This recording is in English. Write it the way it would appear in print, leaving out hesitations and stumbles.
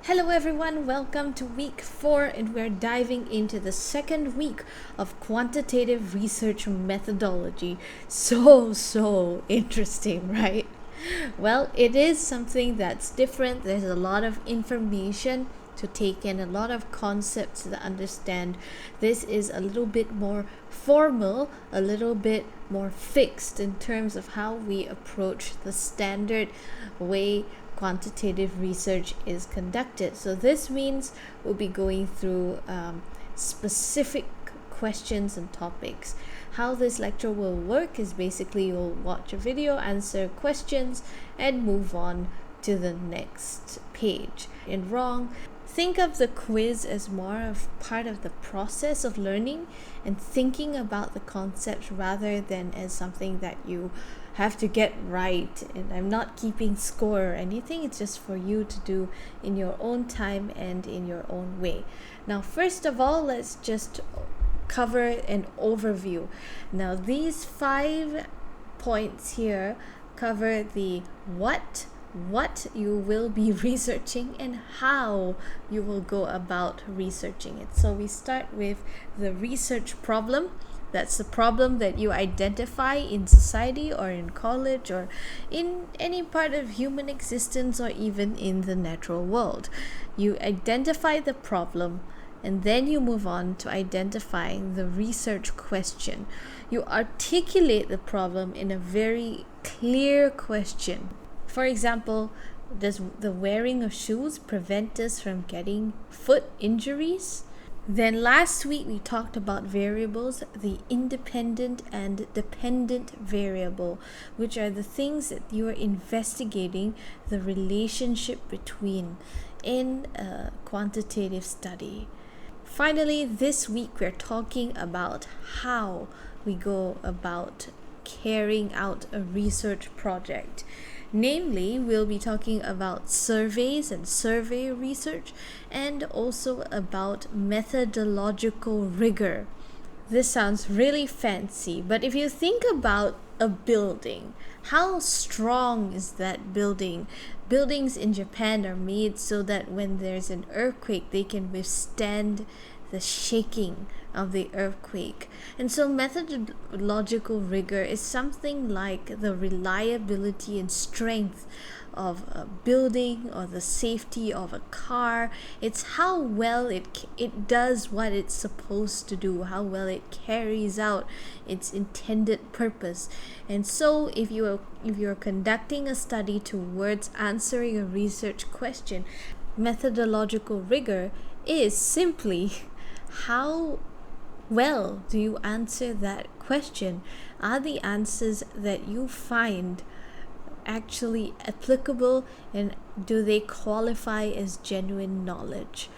Hello everyone, welcome to week 4 and we're diving into the second week of quantitative research methodology. So interesting, right? Well, it is something that's different. There's a lot of information to take in, a lot of concepts to understand. This is a little bit more formal, a little bit more fixed in terms of how we approach the standard way quantitative research is conducted. So this means we'll be going through specific questions and topics. How this lecture will work is basically you'll watch a video, answer questions, and move on to the next page. And wrong, think of the quiz as more of part of the process of learning and thinking about the concepts rather than as something that you have to get right. And I'm not keeping score or anything, it's just for you to do in your own time and in your own way. Now, first of all, let's just cover an overview. Now, these 5 points here cover the what you will be researching and how you will go about researching it. So we start with the research problem. That's the problem that you identify in society or in college or in any part of human existence or even in the natural world. You identify the problem and then you move on to identifying the research question. You articulate the problem in a very clear question. For example, does the wearing of shoes prevent us from getting foot injuries? Then last week we talked about variables, the independent and dependent variable, which are the things that you are investigating the relationship between in a quantitative study. Finally, this week we're talking about how we go about carrying out a research project. Namely, we'll be talking about surveys and survey research and also about methodological rigor. This sounds really fancy, but if you think about a building, how strong is that building? Buildings in Japan are made so that when there's an earthquake, they can withstand the shaking of the earthquake. And so methodological rigor is something like the reliability and strength of a building or the safety of a car. It's how well it does what it's supposed to do, how well it carries out its intended purpose. And so if you're conducting a study towards answering a research question, methodological rigor is simply how well do you answer that question? Are the answers that you find actually applicable and do they qualify as genuine knowledge?